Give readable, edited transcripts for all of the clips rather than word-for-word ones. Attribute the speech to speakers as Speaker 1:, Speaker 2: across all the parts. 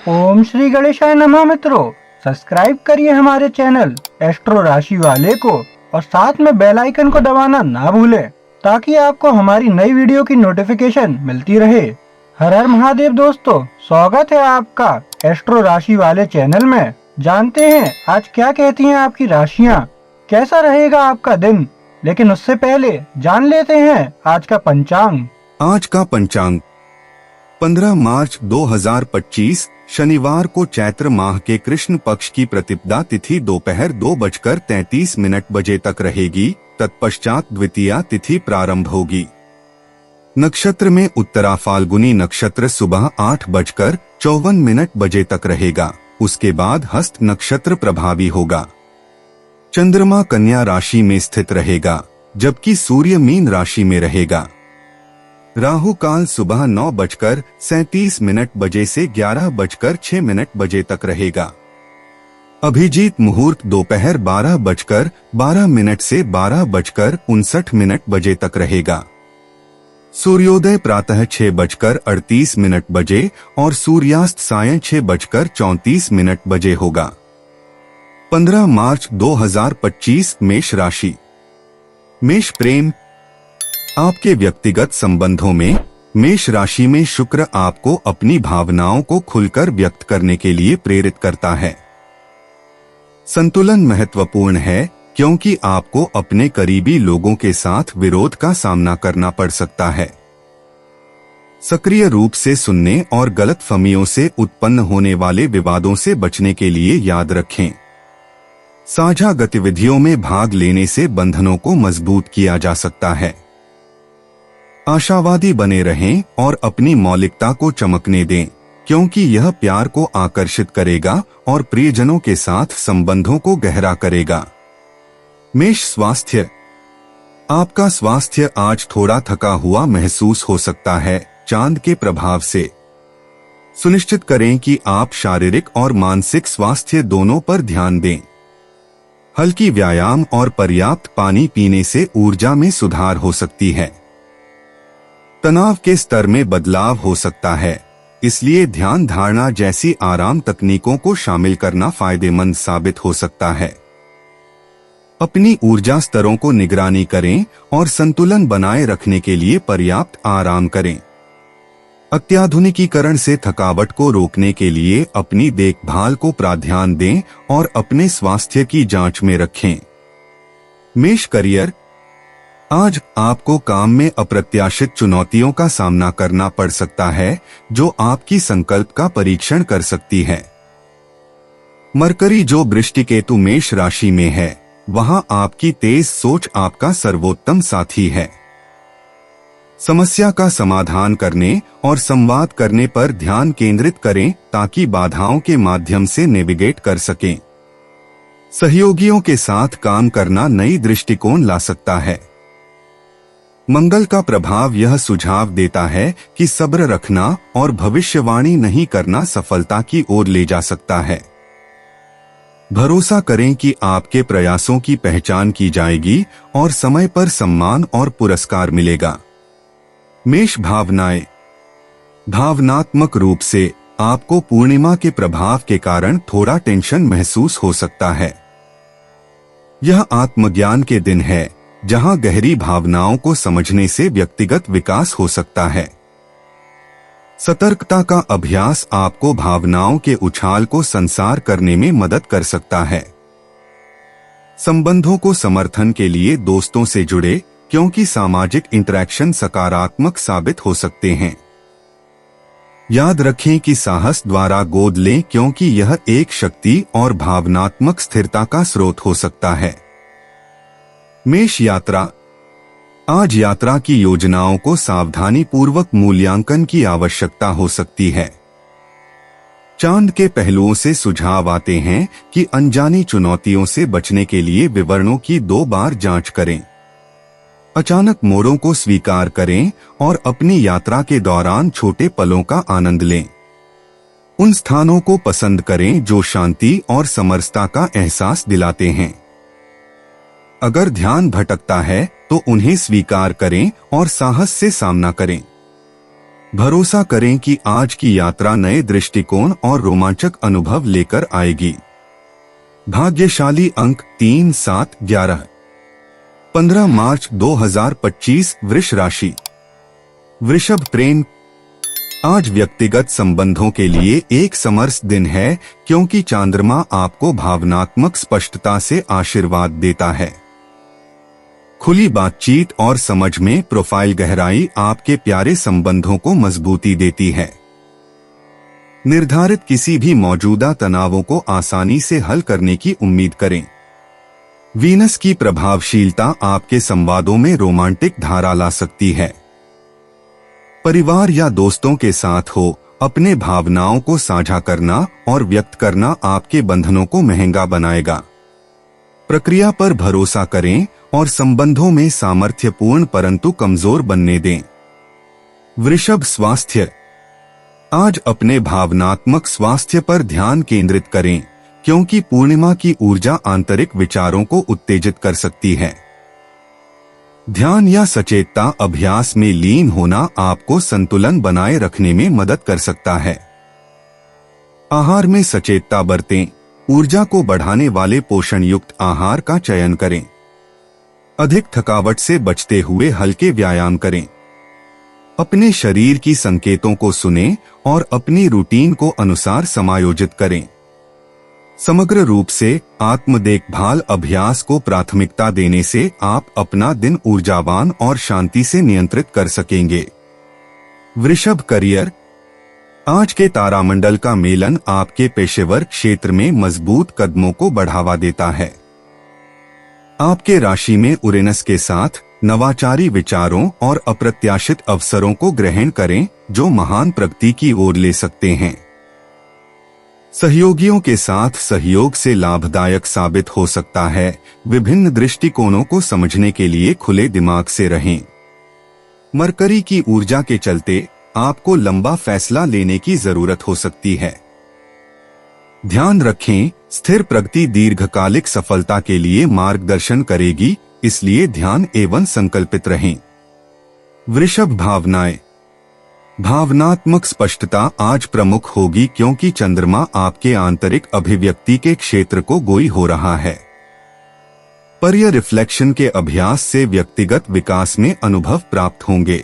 Speaker 1: ओम श्री गणेशाय नमः। मित्रों, सब्सक्राइब करिए हमारे चैनल एस्ट्रो राशि वाले को और साथ में बेल आइकन को दबाना ना भूलें ताकि आपको हमारी नई वीडियो की नोटिफिकेशन मिलती रहे। हर हर महादेव दोस्तों, स्वागत है आपका एस्ट्रो राशि वाले चैनल में। जानते हैं आज क्या कहती हैं आपकी राशियां, कैसा रहेगा आपका दिन। लेकिन उससे पहले जान लेते हैं आज का पंचांग।
Speaker 2: आज का पंचांग 15 मार्च 2025 शनिवार को चैत्र माह के कृष्ण पक्ष की प्रतिपदा तिथि दोपहर 2:33 बजे तक रहेगी। तत्पश्चात द्वितीया तिथि प्रारंभ होगी। नक्षत्र में उत्तरा फाल्गुनी नक्षत्र सुबह 8:54 बजे तक रहेगा। उसके बाद हस्त नक्षत्र प्रभावी होगा। चंद्रमा कन्या राशि में स्थित रहेगा जबकि सूर्य मीन राशि में रहेगा। राहु काल सुबह 9:37 बजे से 11:06 बजे तक रहेगा। अभिजीत मुहूर्त दोपहर 12:12 से 12:59 बजे तक रहेगा। सूर्योदय प्रातः 6:38 बजे और सूर्यास्त सायं 6:34 बजे होगा। 15 मार्च 2025 मेष राशि। मेष प्रेम। आपके व्यक्तिगत संबंधों में मेष राशि में शुक्र आपको अपनी भावनाओं को खुलकर व्यक्त करने के लिए प्रेरित करता है। संतुलन महत्वपूर्ण है क्योंकि आपको अपने करीबी लोगों के साथ विरोध का सामना करना पड़ सकता है। सक्रिय रूप से सुनने और गलतफहमियों से उत्पन्न होने वाले विवादों से बचने के लिए याद रखें। साझा गतिविधियों में भाग लेने से बंधनों को मजबूत किया जा सकता है। आशावादी बने रहें और अपनी मौलिकता को चमकने दें क्योंकि यह प्यार को आकर्षित करेगा और प्रियजनों के साथ संबंधों को गहरा करेगा। मेष स्वास्थ्य। आपका स्वास्थ्य आज थोड़ा थका हुआ महसूस हो सकता है चांद के प्रभाव से। सुनिश्चित करें कि आप शारीरिक और मानसिक स्वास्थ्य दोनों पर ध्यान दें। हल्की व्यायाम और पर्याप्त पानी पीने से ऊर्जा में सुधार हो सकती है। तनाव के स्तर में बदलाव हो सकता है, इसलिए ध्यान धारणा जैसी आराम तकनीकों को शामिल करना फायदेमंद साबित हो सकता है। अपनी ऊर्जा स्तरों को निगरानी करें और संतुलन बनाए रखने के लिए पर्याप्त आराम करें। अत्याधुनिकीकरण से थकावट को रोकने के लिए अपनी देखभाल को प्राधान्य दें और अपने स्वास्थ्य की जांच में रखें। मेष करियर। आज आपको काम में अप्रत्याशित चुनौतियों का सामना करना पड़ सकता है जो आपकी संकल्प का परीक्षण कर सकती है। मरकरी जो वृश्चिकेतु मेष राशि में है, वहां आपकी तेज सोच आपका सर्वोत्तम साथी है। समस्या का समाधान करने और संवाद करने पर ध्यान केंद्रित करें ताकि बाधाओं के माध्यम से नेविगेट कर सकें। सहयोगियों के साथ काम करना नई दृष्टिकोण ला सकता है। मंगल का प्रभाव यह सुझाव देता है कि सब्र रखना और भविष्यवाणी नहीं करना सफलता की ओर ले जा सकता है। भरोसा करें कि आपके प्रयासों की पहचान की जाएगी और समय पर सम्मान और पुरस्कार मिलेगा। मेष भावनाएं। भावनात्मक रूप से आपको पूर्णिमा के प्रभाव के कारण थोड़ा टेंशन महसूस हो सकता है। यह आत्मज्ञान के दिन है जहां गहरी भावनाओं को समझने से व्यक्तिगत विकास हो सकता है। सतर्कता का अभ्यास आपको भावनाओं के उछाल को संसार करने में मदद कर सकता है। संबंधों को समर्थन के लिए दोस्तों से जुड़े क्योंकि सामाजिक इंटरैक्शन सकारात्मक साबित हो सकते हैं। याद रखें कि साहस द्वारा गोद लें क्योंकि यह एक शक्ति और भावनात्मक स्थिरता का स्रोत हो सकता है। मेष यात्रा। आज यात्रा की योजनाओं को सावधानी पूर्वक मूल्यांकन की आवश्यकता हो सकती है। चांद के पहलुओं से सुझाव आते हैं कि अनजानी चुनौतियों से बचने के लिए विवरणों की 2 बार जांच करें। अचानक मोड़ों को स्वीकार करें और अपनी यात्रा के दौरान छोटे पलों का आनंद लें। उन स्थानों को पसंद करें जो शांति और समरसता का एहसास दिलाते हैं। अगर ध्यान भटकता है तो उन्हें स्वीकार करें और साहस से सामना करें। भरोसा करें कि आज की यात्रा नए दृष्टिकोण और रोमांचक अनुभव लेकर आएगी। भाग्यशाली अंक 3, 7, 11। 15 मार्च 2025 वृष राशि। वृषभ प्रेम। आज व्यक्तिगत संबंधों के लिए एक समरस दिन है, क्योंकि चंद्रमा आपको भावनात्मक स्पष्टता से आशीर्वाद देता है। खुली बातचीत और समझ में प्रोफाइल गहराई आपके प्यारे संबंधों को मजबूती देती है। निर्धारित किसी भी मौजूदा तनावों को आसानी से हल करने की उम्मीद करें। वीनस की प्रभावशीलता आपके संवादों में रोमांटिक धारा ला सकती है। परिवार या दोस्तों के साथ हो, अपने भावनाओं को साझा करना और व्यक्त करना आपके बंधनों को महंगा बनाएगा। प्रक्रिया पर भरोसा करें और संबंधों में सामर्थ्यपूर्ण परंतु कमजोर बनने दें। वृषभ स्वास्थ्य। आज अपने भावनात्मक स्वास्थ्य पर ध्यान केंद्रित करें, क्योंकि पूर्णिमा की ऊर्जा आंतरिक विचारों को उत्तेजित कर सकती है। ध्यान या सचेतता अभ्यास में लीन होना आपको संतुलन बनाए रखने में मदद कर सकता है। आहार में सचेतता बरतें, ऊर्जा को बढ़ाने वाले पोषण युक्त आहार का चयन करें। अधिक थकावट से बचते हुए हल्के व्यायाम करें। अपने शरीर की संकेतों को सुनें और अपनी रूटीन को अनुसार समायोजित करें। समग्र रूप से आत्म देखभाल अभ्यास को प्राथमिकता देने से आप अपना दिन ऊर्जावान और शांति से नियंत्रित कर सकेंगे। वृषभ करियर। आज के तारामंडल का मेलन आपके पेशेवर क्षेत्र में मजबूत कदमों को बढ़ावा देता है। आपके राशि में उरेनस के साथ नवाचारी विचारों और अप्रत्याशित अवसरों को ग्रहण करें, जो महान प्रगति की ओर ले सकते हैं। सहयोगियों के साथ सहयोग से लाभदायक साबित हो सकता है। विभिन्न दृष्टिकोणों को समझने के लिए खुले दिमाग से रहें। मरकरी की ऊर्जा के चलते आपको लंबा फैसला लेने की जरूरत हो सकती है। ध्यान रखें, स्थिर प्रगति दीर्घकालिक सफलता के लिए मार्गदर्शन करेगी, इसलिए ध्यान एवं संकल्पित रहें। वृषभ भावनाएं। भावनात्मक स्पष्टता आज प्रमुख होगी, क्योंकि चंद्रमा आपके आंतरिक अभिव्यक्ति के क्षेत्र को गोई हो रहा है। पर्य रिफ्लेक्शन के अभ्यास से व्यक्तिगत विकास में अनुभव प्राप्त होंगे।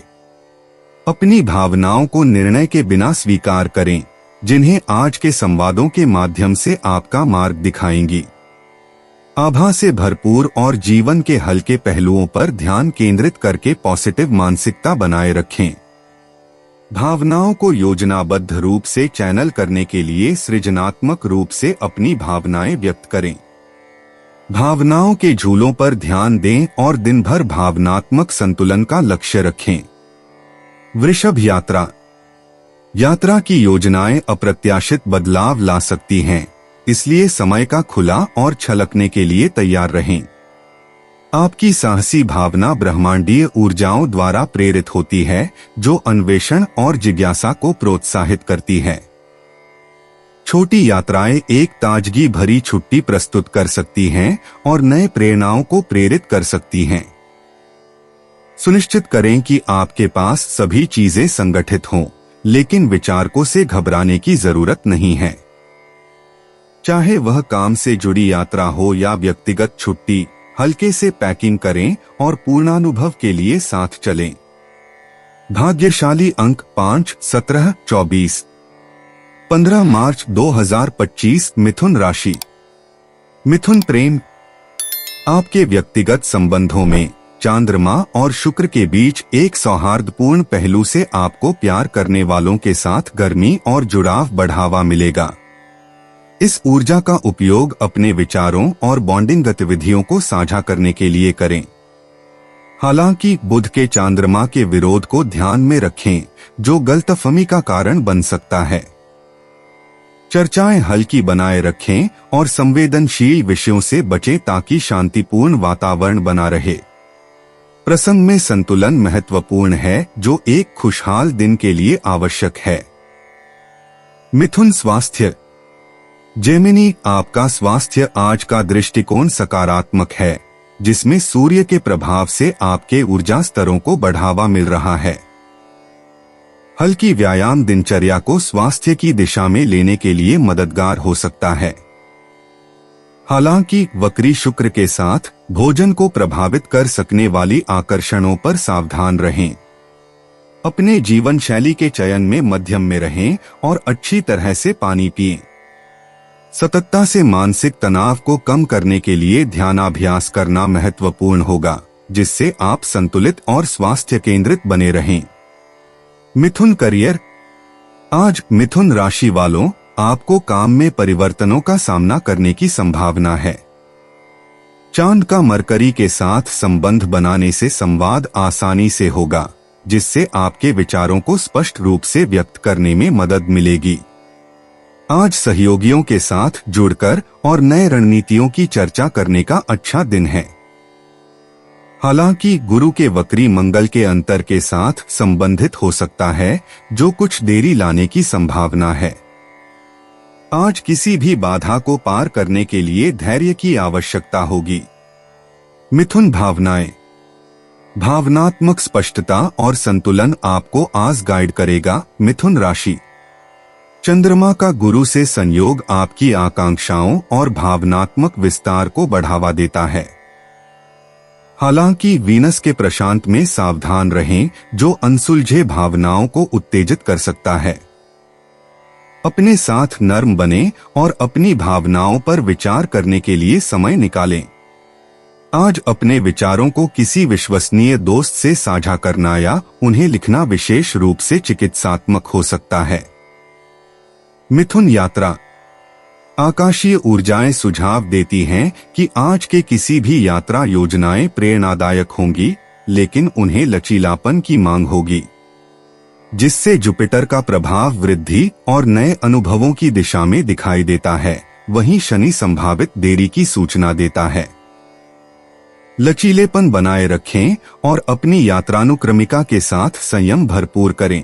Speaker 2: अपनी भावनाओं को निर्णय के बिना स्वीकार करें, जिन्हें आज के संवादों के माध्यम से आपका मार्ग दिखाएंगी। आभा से भरपूर और जीवन के हल्के पहलुओं पर ध्यान केंद्रित करके पॉजिटिव मानसिकता बनाए रखें। भावनाओं को योजनाबद्ध रूप से चैनल करने के लिए सृजनात्मक रूप से अपनी भावनाएं व्यक्त करें। भावनाओं के झूलों पर ध्यान दें और दिन भर भावनात्मक संतुलन का लक्ष्य रखें। वृषभ यात्रा। यात्रा की योजनाएं अप्रत्याशित बदलाव ला सकती हैं, इसलिए समय का खुला और छलकने के लिए तैयार रहें। आपकी साहसी भावना ब्रह्मांडीय ऊर्जाओं द्वारा प्रेरित होती है, जो अन्वेषण और जिज्ञासा को प्रोत्साहित करती है। छोटी यात्राएं एक ताजगी भरी छुट्टी प्रस्तुत कर सकती हैं और नए प्रेरणाओं को प्रेरित कर सकती हैं। सुनिश्चित करें कि आपके पास सभी चीजें संगठित हों, लेकिन विचारकों से घबराने की जरूरत नहीं है। चाहे वह काम से जुड़ी यात्रा हो या व्यक्तिगत छुट्टी, हल्के से पैकिंग करें और पूर्णानुभव के लिए साथ चलें। भाग्यशाली अंक 5, 17, 24। 15 मार्च 2025 मिथुन राशि। मिथुन प्रेम। आपके व्यक्तिगत संबंधों में चंद्रमा और शुक्र के बीच एक सौहार्दपूर्ण पहलू से आपको प्यार करने वालों के साथ गर्मी और जुड़ाव बढ़ावा मिलेगा। इस ऊर्जा का उपयोग अपने विचारों और बॉन्डिंग गतिविधियों को साझा करने के लिए करें। हालांकि बुध के चंद्रमा के विरोध को ध्यान में रखें, जो गलतफहमी का कारण बन सकता है। चर्चाएं हल्की बनाए रखें और संवेदनशील विषयों से बचें ताकि शांतिपूर्ण वातावरण बना रहे। प्रसंग में संतुलन महत्वपूर्ण है, जो एक खुशहाल दिन के लिए आवश्यक है। मिथुन स्वास्थ्य। जेमिनी, आपका स्वास्थ्य आज का दृष्टिकोण सकारात्मक है, जिसमें सूर्य के प्रभाव से आपके ऊर्जा स्तरों को बढ़ावा मिल रहा है। हल्की व्यायाम दिनचर्या को स्वास्थ्य की दिशा में लेने के लिए मददगार हो सकता है। हालांकि वक्री शुक्र के साथ भोजन को प्रभावित कर सकने वाली आकर्षणों पर सावधान रहें। अपने जीवन शैली के चयन में मध्यम में रहें और अच्छी तरह से पानी पिएं। सततता से मानसिक तनाव को कम करने के लिए ध्यानाभ्यास करना महत्वपूर्ण होगा, जिससे आप संतुलित और स्वास्थ्य केंद्रित बने रहें। मिथुन करियर। आज मिथुन राशि वालों, आपको काम में परिवर्तनों का सामना करने की संभावना है। चांद का मरकरी के साथ संबंध बनाने से संवाद आसानी से होगा, जिससे आपके विचारों को स्पष्ट रूप से व्यक्त करने में मदद मिलेगी। आज सहयोगियों के साथ जुड़कर और नए रणनीतियों की चर्चा करने का अच्छा दिन है। हालांकि गुरु के वक्री मंगल के अंतर के साथ संबंधित हो सकता है, जो कुछ देरी लाने की संभावना है। आज किसी भी बाधा को पार करने के लिए धैर्य की आवश्यकता होगी। मिथुन भावनाएं। भावनात्मक स्पष्टता और संतुलन आपको आज गाइड करेगा। मिथुन राशि। चंद्रमा का गुरु से संयोग आपकी आकांक्षाओं और भावनात्मक विस्तार को बढ़ावा देता है। हालांकि वीनस के प्रशांत में सावधान रहें, जो अनसुलझे भावनाओं को उत्तेजित कर सकता है। अपने साथ नर्म बने और अपनी भावनाओं पर विचार करने के लिए समय निकालें। आज अपने विचारों को किसी विश्वसनीय दोस्त से साझा करना या उन्हें लिखना विशेष रूप से चिकित्सात्मक हो सकता है। मिथुन यात्रा। आकाशीय ऊर्जाएं सुझाव देती हैं कि आज के किसी भी यात्रा योजनाएं प्रेरणादायक होंगी, लेकिन उन्हें लचीलापन की मांग होगी, जिससे जुपिटर का प्रभाव वृद्धि और नए अनुभवों की दिशा में दिखाई देता है। वहीं शनि संभावित देरी की सूचना देता है। लचीलेपन बनाए रखें और अपनी यात्रानुक्रमिका के साथ संयम भरपूर करें।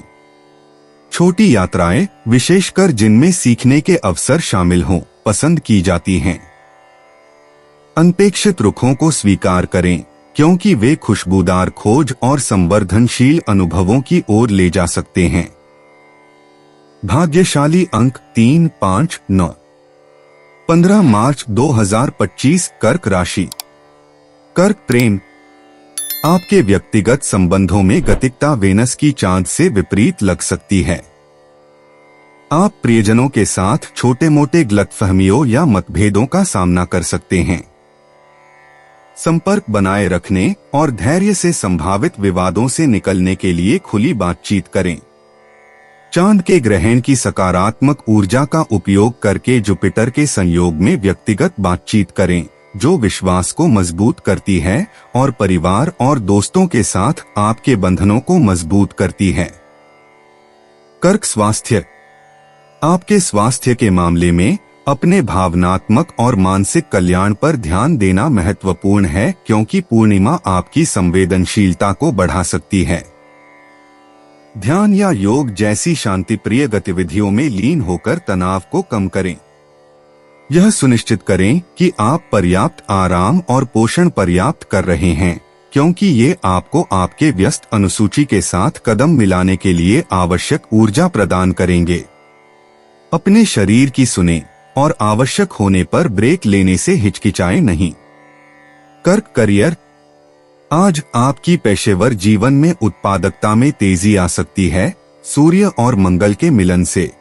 Speaker 2: छोटी यात्राएं, विशेषकर जिनमें सीखने के अवसर शामिल हों, पसंद की जाती हैं। अनपेक्षित रुखों को स्वीकार करें, क्योंकि वे खुशबूदार खोज और संवर्धनशील अनुभवों की ओर ले जा सकते हैं। भाग्यशाली अंक 3, 5, 9। 15 मार्च 2025। कर्क राशि। कर्क प्रेम। आपके व्यक्तिगत संबंधों में गतिकता वेनस की चांद से विपरीत लग सकती है। आप प्रियजनों के साथ छोटे मोटे गलतफहमियों या मतभेदों का सामना कर सकते हैं। संपर्क बनाए रखने और धैर्य से संभावित विवादों से निकलने के लिए खुली बातचीत करें। चांद के ग्रहण की सकारात्मक ऊर्जा का उपयोग करके जुपिटर के संयोग में व्यक्तिगत बातचीत करें, जो विश्वास को मजबूत करती है और परिवार और दोस्तों के साथ आपके बंधनों को मजबूत करती है। कर्क स्वास्थ्य। आपके स्वास्थ्य के मामले में अपने भावनात्मक और मानसिक कल्याण पर ध्यान देना महत्वपूर्ण है, क्योंकि पूर्णिमा आपकी संवेदनशीलता को बढ़ा सकती है। ध्यान या योग जैसी शांतिप्रिय गतिविधियों में लीन होकर तनाव को कम करें। यह सुनिश्चित करें कि आप पर्याप्त आराम और पोषण पर्याप्त कर रहे हैं, क्योंकि ये आपको आपके व्यस्त अनुसूची के साथ कदम मिलाने के लिए आवश्यक ऊर्जा प्रदान करेंगे। अपने शरीर की सुने और आवश्यक होने पर ब्रेक लेने से हिचकिचाएं नहीं। कर्क करियर। आज आपकी पेशेवर जीवन में उत्पादकता में तेजी आ सकती है। सूर्य और मंगल के मिलन से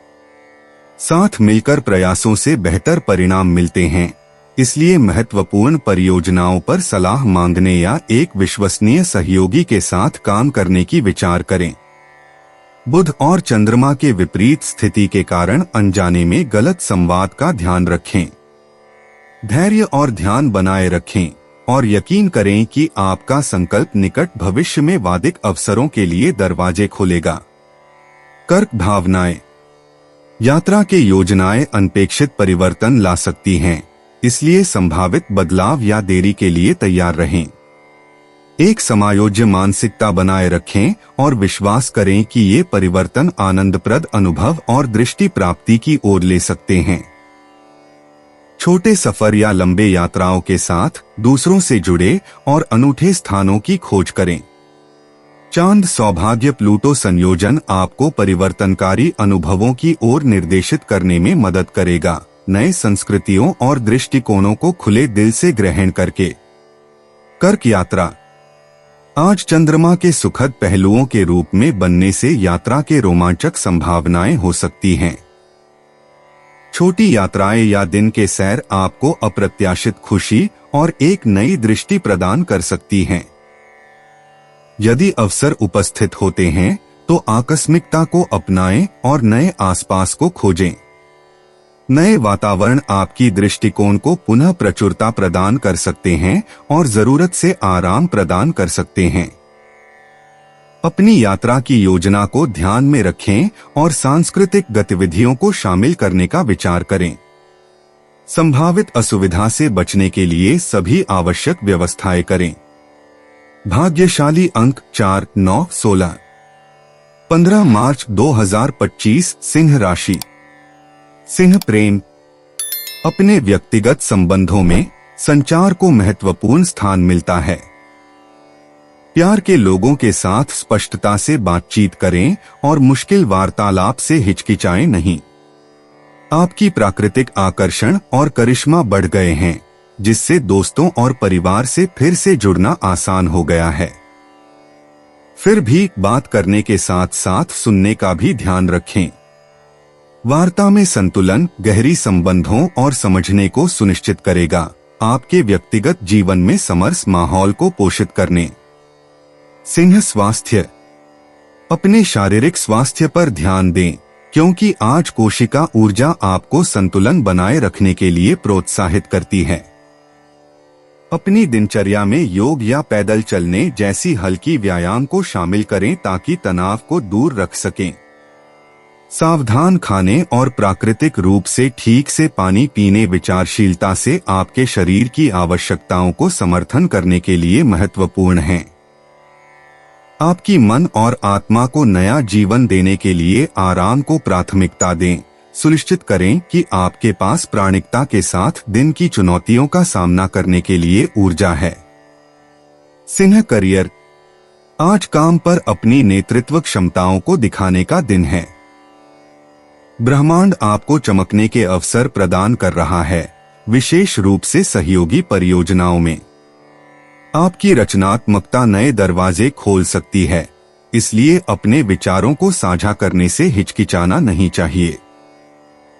Speaker 2: साथ मिलकर प्रयासों से बेहतर परिणाम मिलते हैं, इसलिए महत्वपूर्ण परियोजनाओं पर सलाह मांगने या एक विश्वसनीय सहयोगी के साथ काम करने की विचार करें। बुध और चंद्रमा के विपरीत स्थिति के कारण अनजाने में गलत संवाद का ध्यान रखें। धैर्य और ध्यान बनाए रखें और यकीन करें कि आपका संकल्प निकट भविष्य में वादिक अवसरों के लिए दरवाजे खोलेगा। कर्क भावनाएं। यात्रा के योजनाएं अनपेक्षित परिवर्तन ला सकती हैं, इसलिए संभावित बदलाव या देरी के लिए तैयार रहें। एक समायोज्य मानसिकता बनाए रखें और विश्वास करें कि ये परिवर्तन आनंदप्रद अनुभव और दृष्टि प्राप्ति की ओर ले सकते हैं। छोटे सफर या लंबे यात्राओं के साथ दूसरों से जुड़े और अनूठे स्थानों की खोज करें। चांद सौभाग्य प्लूटो संयोजन आपको परिवर्तनकारी अनुभवों की ओर निर्देशित करने में मदद करेगा, नए संस्कृतियों और दृष्टिकोणों को खुले दिल से ग्रहण करके। कर्क यात्रा। आज चंद्रमा के सुखद पहलुओं के रूप में बनने से यात्रा के रोमांचक संभावनाएं हो सकती हैं। छोटी यात्राएं या दिन के सैर आपको अप्रत्याशित खुशी और एक नई दृष्टि प्रदान कर सकती हैं। यदि अवसर उपस्थित होते हैं तो आकस्मिकता को अपनाएं और नए आसपास को खोजें। नए वातावरण आपकी दृष्टिकोण को पुनः प्रचुरता प्रदान कर सकते हैं और जरूरत से आराम प्रदान कर सकते हैं। अपनी यात्रा की योजना को ध्यान में रखें और सांस्कृतिक गतिविधियों को शामिल करने का विचार करें। संभावित असुविधा से बचने के लिए सभी आवश्यक व्यवस्थाएं करें। भाग्यशाली अंक 4, 9, 16। 15 मार्च 2025 सिंह राशि। सिंह प्रेम। अपने व्यक्तिगत संबंधों में संचार को महत्वपूर्ण स्थान मिलता है। प्यार के लोगों के साथ स्पष्टता से बातचीत करें और मुश्किल वार्तालाप से हिचकिचाएं नहीं। आपकी प्राकृतिक आकर्षण और करिश्मा बढ़ गए हैं, जिससे दोस्तों और परिवार से फिर से जुड़ना आसान हो गया है। फिर भी बात करने के साथ साथ सुनने का भी ध्यान रखें। वार्ता में संतुलन गहरी संबंधों और समझने को सुनिश्चित करेगा, आपके व्यक्तिगत जीवन में समरस माहौल को पोषित करने। सिंह स्वास्थ्य। अपने शारीरिक स्वास्थ्य पर ध्यान दें, क्योंकि आज कोशिका ऊर्जा आपको संतुलन बनाए रखने के लिए प्रोत्साहित करती है। अपनी दिनचर्या में योग या पैदल चलने जैसी हल्की व्यायाम को शामिल करें ताकि तनाव को दूर रख सकें। सावधान खाने और प्राकृतिक रूप से ठीक से पानी पीने विचारशीलता से आपके शरीर की आवश्यकताओं को समर्थन करने के लिए महत्वपूर्ण हैं। आपकी मन और आत्मा को नया जीवन देने के लिए आराम को प्राथमिकता दें। सुनिश्चित करें कि आपके पास प्राणिकता के साथ दिन की चुनौतियों का सामना करने के लिए ऊर्जा है। सिंह करियर। आज काम पर अपनी नेतृत्व क्षमताओं को दिखाने का दिन है। ब्रह्मांड आपको चमकने के अवसर प्रदान कर रहा है, विशेष रूप से सहयोगी परियोजनाओं में। आपकी रचनात्मकता नए दरवाजे खोल सकती है, इसलिए अपने विचारों को साझा करने से हिचकिचाना नहीं चाहिए।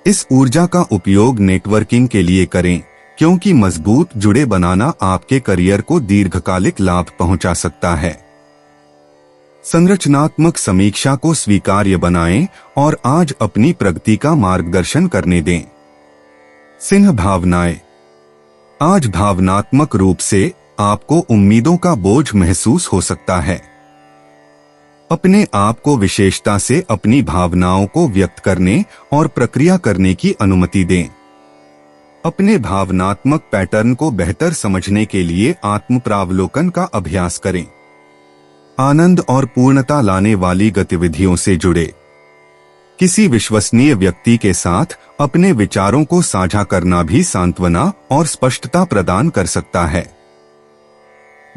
Speaker 2: इस ऊर्जा का उपयोग नेटवर्किंग के लिए करें, क्योंकि मजबूत जुड़े बनाना आपके करियर को दीर्घकालिक लाभ पहुंचा सकता है। संरचनात्मक समीक्षा को स्वीकार्य बनाएं और आज अपनी प्रगति का मार्गदर्शन करने दें। सिंह भावनाएं। आज भावनात्मक रूप से आपको उम्मीदों का बोझ महसूस हो सकता है। अपने आप को विशेषता से अपनी भावनाओं को व्यक्त करने और प्रक्रिया करने की अनुमति दें। अपने भावनात्मक पैटर्न को बेहतर समझने के लिए आत्मप्रावलोकन का अभ्यास करें। आनंद और पूर्णता लाने वाली गतिविधियों से जुड़े। किसी विश्वसनीय व्यक्ति के साथ अपने विचारों को साझा करना भी सांत्वना और स्पष्टता प्रदान कर सकता है।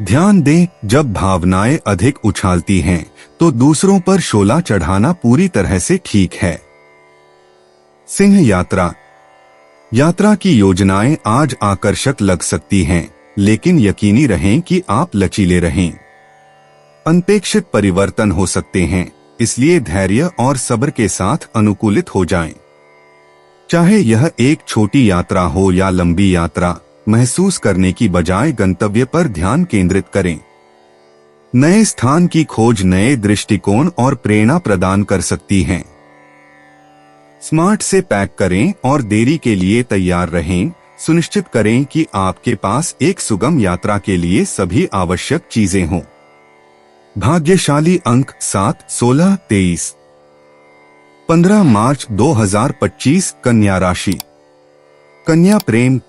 Speaker 2: ध्यान दें, जब भावनाएं अधिक उछालती हैं, तो दूसरों पर शोला चढ़ाना पूरी तरह से ठीक है। सिंह यात्रा। यात्रा की योजनाएं आज आकर्षक लग सकती हैं, लेकिन यकीनी रहें कि आप लचीले रहें। अनपेक्षित परिवर्तन हो सकते हैं, इसलिए धैर्य और सब्र के साथ अनुकूलित हो जाएं। चाहे यह एक छोटी यात्रा हो या लंबी यात्रा, महसूस करने की बजाय गंतव्य पर ध्यान केंद्रित करें। नए स्थान की खोज नए दृष्टिकोण और प्रेरणा प्रदान कर सकती है। स्मार्ट से पैक करें और देरी के लिए तैयार रहें। सुनिश्चित करें कि आपके पास एक सुगम यात्रा के लिए सभी आवश्यक चीजें हों। भाग्यशाली अंक 7, 16, 23। 15 मार्च 2025 कन्या राशि। कन्या प्रेम।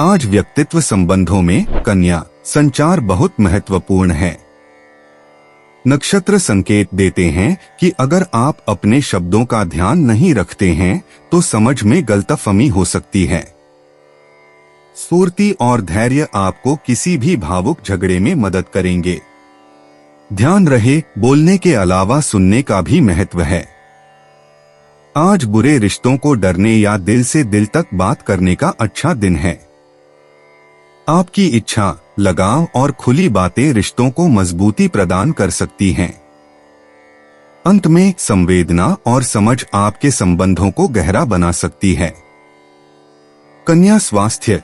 Speaker 2: आज व्यक्तित्व संबंधों में कन्या संचार बहुत महत्वपूर्ण है। नक्षत्र संकेत देते हैं कि अगर आप अपने शब्दों का ध्यान नहीं रखते हैं तो समझ में गलतफहमी हो सकती है। स्फूर्ति और धैर्य आपको किसी भी भावुक झगड़े में मदद करेंगे। ध्यान रहे, बोलने के अलावा सुनने का भी महत्व है। आज बुरे रिश्तों को डरने या दिल से दिल तक बात करने का अच्छा दिन है। आपकी इच्छा, लगाव और खुली बातें रिश्तों को मजबूती प्रदान कर सकती हैं। अंत में संवेदना और समझ आपके संबंधों को गहरा बना सकती है। कन्या स्वास्थ्य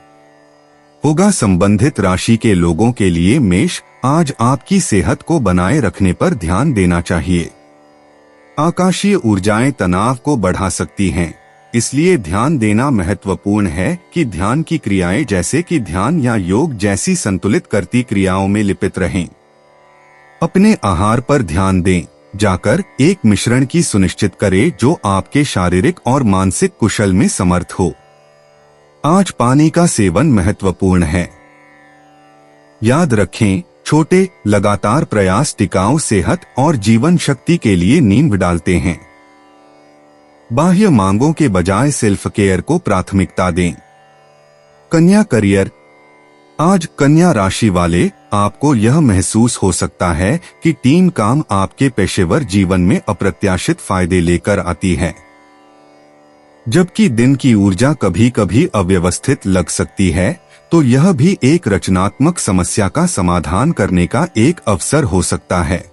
Speaker 2: होगा संबंधित राशि के लोगों के लिए मेष, आज आपकी सेहत को बनाए रखने पर ध्यान देना चाहिए। आकाशीय ऊर्जाएं तनाव को बढ़ा सकती हैं, इसलिए ध्यान देना महत्वपूर्ण है कि ध्यान की क्रियाएं जैसे कि ध्यान या योग जैसी संतुलित करती क्रियाओं में लिप्त रहें। अपने आहार पर ध्यान दें, जाकर एक मिश्रण की सुनिश्चित करें जो आपके शारीरिक और मानसिक कुशल में समर्थ हो। आज पानी का सेवन महत्वपूर्ण है। याद रखें, छोटे लगातार प्रयास टिकाऊ सेहत और जीवन शक्ति के लिए नींव डालते हैं। बाह्य मांगों के बजाय सेल्फ केयर को प्राथमिकता दें। कन्या करियर, आज कन्या राशि वाले आपको यह महसूस हो सकता है कि टीम काम आपके पेशेवर जीवन में अप्रत्याशित फायदे लेकर आती है। जबकि दिन की ऊर्जा कभी कभी अव्यवस्थित लग सकती है, तो यह भी एक रचनात्मक समस्या का समाधान करने का एक अवसर हो सकता है।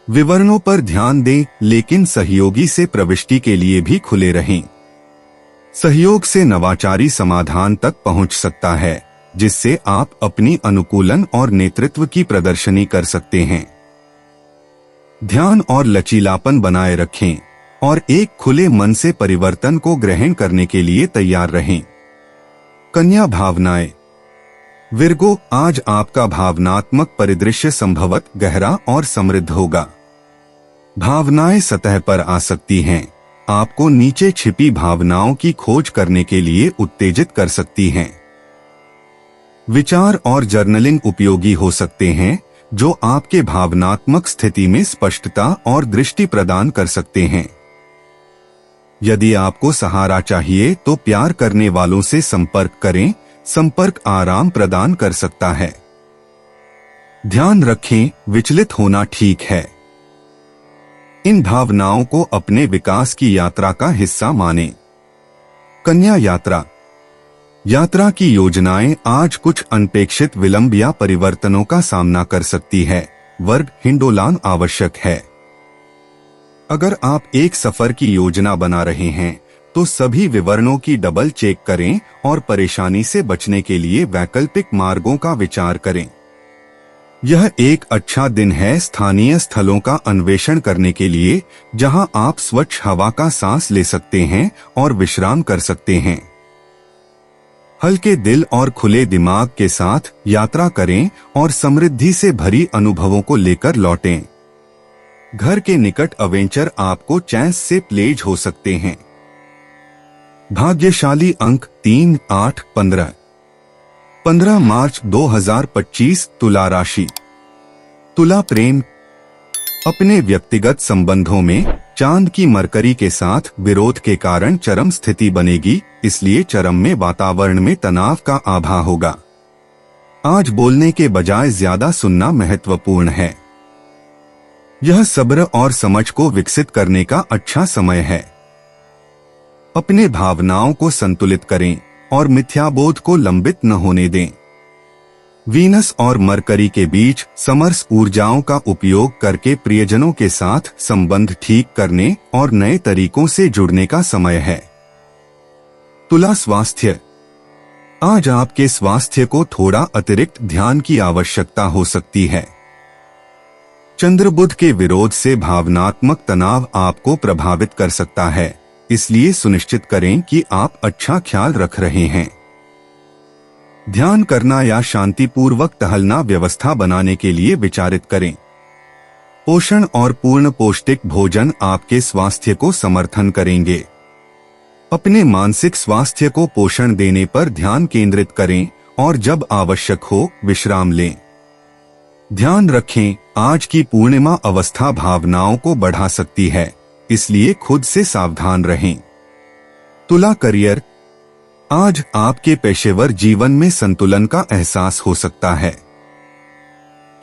Speaker 2: विवरणों पर ध्यान दें, लेकिन सहयोगी से प्रविष्टि के लिए भी खुले रहें। सहयोग से नवाचारी समाधान तक पहुंच सकता है, जिससे आप अपनी अनुकूलन और नेतृत्व की प्रदर्शनी कर सकते हैं। ध्यान और लचीलापन बनाए रखें और एक खुले मन से परिवर्तन को ग्रहण करने के लिए तैयार रहें। कन्या भावनाएं, विर्गो, आज आपका भावनात्मक परिदृश्य संभवत गहरा और समृद्ध होगा। भावनाएं सतह पर आ सकती हैं, आपको नीचे छिपी भावनाओं की खोज करने के लिए उत्तेजित कर सकती हैं। विचार और जर्नलिंग उपयोगी हो सकते हैं, जो आपके भावनात्मक स्थिति में स्पष्टता और दृष्टि प्रदान कर सकते हैं। यदि आपको सहारा चाहिए तो प्यार करने वालों से संपर्क करें, संपर्क आराम प्रदान कर सकता है। ध्यान रखें, विचलित होना ठीक है। इन भावनाओं को अपने विकास की यात्रा का हिस्सा मानें। कन्या यात्रा, यात्रा की योजनाएं आज कुछ अनपेक्षित विलंब या परिवर्तनों का सामना कर सकती है। वर्ग हिंडोलान आवश्यक है। अगर आप एक सफर की योजना बना रहे हैं तो सभी विवरणों की डबल चेक करें और परेशानी से बचने के लिए वैकल्पिक मार्गों का विचार करें। यह एक अच्छा दिन है स्थानीय स्थलों का अन्वेषण करने के लिए, जहां आप स्वच्छ हवा का सांस ले सकते हैं और विश्राम कर सकते हैं। हल्के दिल और खुले दिमाग के साथ यात्रा करें और समृद्धि से भरी अनुभवों को लेकर लौटें। घर के निकट अवेंचर आपको चैंस से प्लेज हो सकते हैं। भाग्यशाली अंक 3, 8, 15। 15 मार्च 2025 तुला राशि। तुला प्रेम, अपने व्यक्तिगत संबंधों में चांद की मरकरी के साथ विरोध के कारण चरम स्थिति बनेगी, इसलिए चरम में वातावरण में तनाव का आभा होगा। आज बोलने के बजाय ज्यादा सुनना महत्वपूर्ण है। यह सब्र और समझ को विकसित करने का अच्छा समय है। अपने भावनाओं को संतुलित करें और मिथ्याबोध को लंबित न होने दें। वीनस और मरकरी के बीच समरस ऊर्जाओं का उपयोग करके प्रियजनों के साथ संबंध ठीक करने और नए तरीकों से जुड़ने का समय है। तुला स्वास्थ्य, आज आपके स्वास्थ्य को थोड़ा अतिरिक्त ध्यान की आवश्यकता हो सकती है। चंद्र बुध के विरोध से भावनात्मक तनाव आपको प्रभावित कर सकता है, इसलिए सुनिश्चित करें कि आप अच्छा ख्याल रख रहे हैं। ध्यान करना या शांतिपूर्वक टहलना व्यवस्था बनाने के लिए विचारित करें। पोषण और पूर्ण पौष्टिक भोजन आपके स्वास्थ्य को समर्थन करेंगे। अपने मानसिक स्वास्थ्य को पोषण देने पर ध्यान केंद्रित करें और जब आवश्यक हो विश्राम लें। ध्यान रखें, आज की पूर्णिमा अवस्था भावनाओं को बढ़ा सकती है, इसलिए खुद से सावधान रहें। तुला करियर, आज आपके पेशेवर जीवन में संतुलन का एहसास हो सकता है।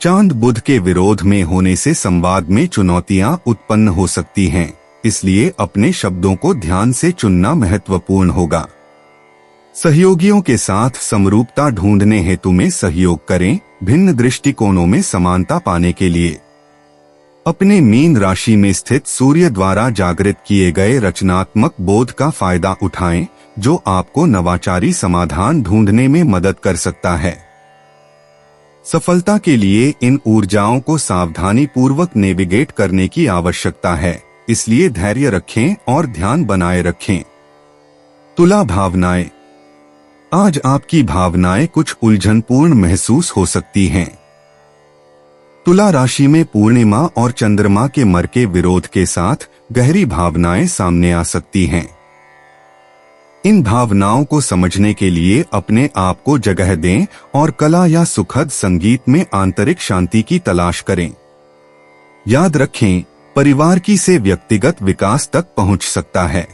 Speaker 2: चांद बुध के विरोध में होने से संवाद में चुनौतियां उत्पन्न हो सकती हैं, इसलिए अपने शब्दों को ध्यान से चुनना महत्वपूर्ण होगा। सहयोगियों के साथ समरूपता ढूंढने हेतु में सहयोग करें, भिन्न दृष्टिकोणों में समानता पाने के लिए। अपने मीन राशि में स्थित सूर्य द्वारा जागृत किए गए रचनात्मक बोध का फायदा उठाएं, जो आपको नवाचारी समाधान ढूंढने में मदद कर सकता है। सफलता के लिए इन ऊर्जाओं को सावधानी पूर्वक नेविगेट करने की आवश्यकता है, इसलिए धैर्य रखें और ध्यान बनाए रखें। तुला भावनाएं। आज आपकी भावनाएं कुछ उलझनपूर्ण महसूस हो सकती हैं। तुला राशि में पूर्णिमा और चंद्रमा के मर के विरोध के साथ गहरी भावनाएं सामने आ सकती हैं। इन भावनाओं को समझने के लिए अपने आप को जगह दें और कला या सुखद संगीत में आंतरिक शांति की तलाश करें। याद रखें, परिवार की से व्यक्तिगत विकास तक पहुंच सकता है।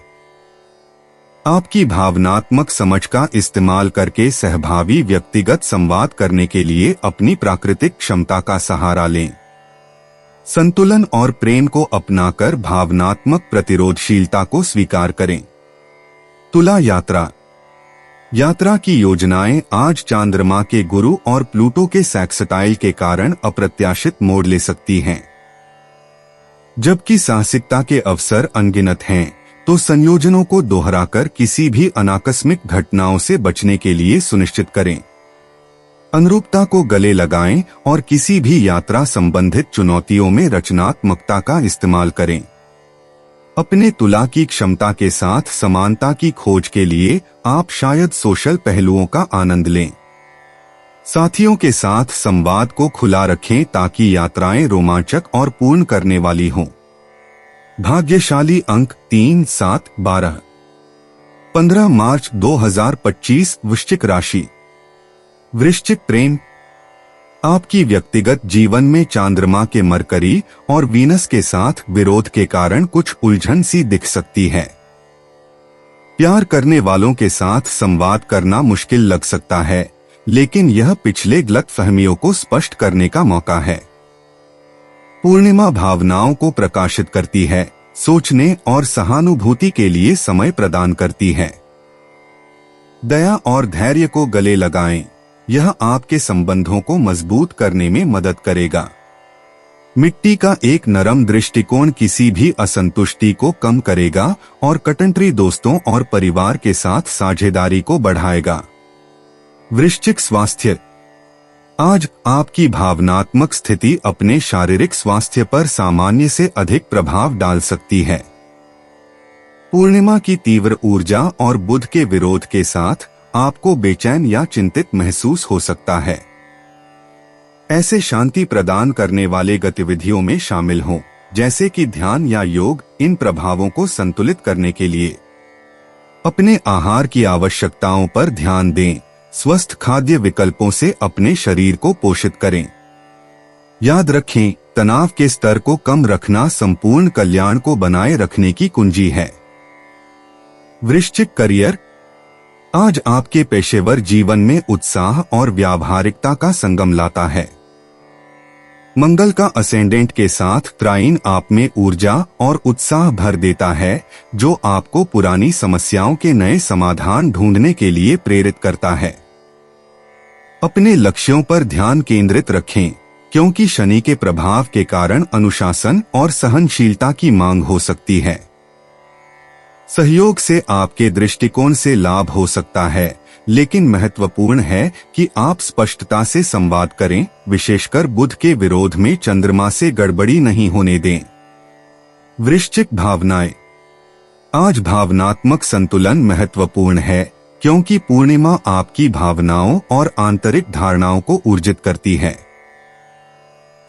Speaker 2: आपकी भावनात्मक समझ का इस्तेमाल करके सहभागी व्यक्तिगत संवाद करने के लिए अपनी प्राकृतिक क्षमता का सहारा लें। संतुलन और प्रेम को अपनाकर भावनात्मक प्रतिरोधशीलता को स्वीकार करें। तुला यात्रा। यात्रा की योजनाएं आज चंद्रमा के गुरु और प्लूटो के सेक्सटाइल के कारण अप्रत्याशित मोड़ ले सकती हैं। जबकि साहसिकता के अवसर अनगिनत हैं, तो संयोजनों को दोहराकर किसी भी अनाकस्मिक घटनाओं से बचने के लिए सुनिश्चित करें। अनुरूपता को गले लगाएं और किसी भी यात्रा संबंधित चुनौतियों में रचनात्मकता का इस्तेमाल करें। अपने तुला की क्षमता के साथ समानता की खोज के लिए आप शायद सोशल पहलुओं का आनंद लें। साथियों के साथ संवाद को खुला रखें ताकि यात्राएं रोमांचक और पूर्ण करने वाली हों। भाग्यशाली अंक 3, 7, 12। 15 मार्च 2025 वृश्चिक राशि। वृश्चिक प्रेम। आपकी व्यक्तिगत जीवन में चंद्रमा के मरकरी और वीनस के साथ विरोध के कारण कुछ उलझन सी दिख सकती है। प्यार करने वालों के साथ संवाद करना मुश्किल लग सकता है, लेकिन यह पिछले गलतफहमियों को स्पष्ट करने का मौका है। पूर्णिमा भावनाओं को प्रकाशित करती है, सोचने और सहानुभूति के लिए समय प्रदान करती है। दया और धैर्य को गले लगाएं, यह आपके संबंधों को मजबूत करने में मदद करेगा। मिट्टी का एक नरम दृष्टिकोण किसी भी असंतुष्टि को कम करेगा और कटंतरी दोस्तों और परिवार के साथ साझेदारी को बढ़ाएगा। वृश्चिक स्वास्थ्य। आज आपकी भावनात्मक स्थिति अपने शारीरिक स्वास्थ्य पर सामान्य से अधिक प्रभाव डाल सकती है। पूर्णिमा की तीव्र ऊर्जा और बुध के विरोध के साथ आपको बेचैन या चिंतित महसूस हो सकता है। ऐसे शांति प्रदान करने वाले गतिविधियों में शामिल हों, जैसे कि ध्यान या योग, इन प्रभावों को संतुलित करने के लिए। अपने आहार की आवश्यकताओं पर ध्यान दें, स्वस्थ खाद्य विकल्पों से अपने शरीर को पोषित करें। याद रखें, तनाव के स्तर को कम रखना संपूर्ण कल्याण को बनाए रखने की कुंजी है। वृश्चिक करियर। आज आपके पेशेवर जीवन में उत्साह और व्यावहारिकता का संगम लाता है। मंगल का असेंडेंट के साथ ट्राइन आप में ऊर्जा और उत्साह भर देता है, जो आपको पुरानी समस्याओं के नए समाधान ढूंढने के लिए प्रेरित करता है। अपने लक्ष्यों पर ध्यान केंद्रित रखें, क्योंकि शनि के प्रभाव के कारण अनुशासन और सहनशीलता की मांग हो सकती है। सहयोग से आपके दृष्टिकोण से लाभ हो सकता है, लेकिन महत्वपूर्ण है कि आप स्पष्टता से संवाद करें, विशेषकर बुध के विरोध में चंद्रमा से गड़बड़ी नहीं होने दें। वृश्चिक भावनाएं। आज भावनात्मक संतुलन महत्वपूर्ण है, क्योंकि पूर्णिमा आपकी भावनाओं और आंतरिक धारणाओं को ऊर्जित करती है।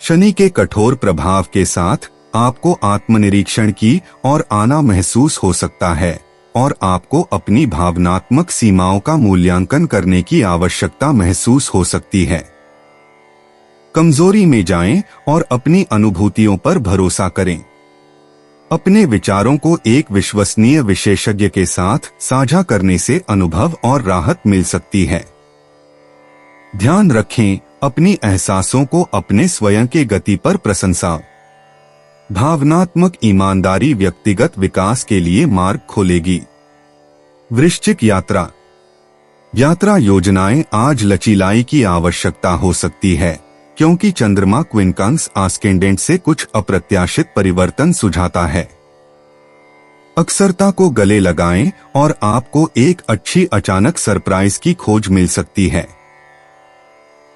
Speaker 2: शनि के कठोर प्रभाव के साथ आपको आत्मनिरीक्षण की और आना महसूस हो सकता है और आपको अपनी भावनात्मक सीमाओं का मूल्यांकन करने की आवश्यकता महसूस हो सकती है। कमजोरी में जाएं और अपनी अनुभूतियों पर भरोसा करें। अपने विचारों को एक विश्वसनीय विशेषज्ञ के साथ साझा करने से अनुभव और राहत मिल सकती है। ध्यान रखें, अपनी एहसासों को अपने स्वयं के गति पर प्रशंसा। भावनात्मक ईमानदारी व्यक्तिगत विकास के लिए मार्ग खोलेगी। वृश्चिक यात्रा। यात्रा योजनाएं आज लचीलाई की आवश्यकता हो सकती है, क्योंकि चंद्रमा क्विंकंस आस्केंडेंट से कुछ अप्रत्याशित परिवर्तन सुझाता है। अक्सरता को गले लगाएं और आपको एक अच्छी अचानक सरप्राइज की खोज मिल सकती है।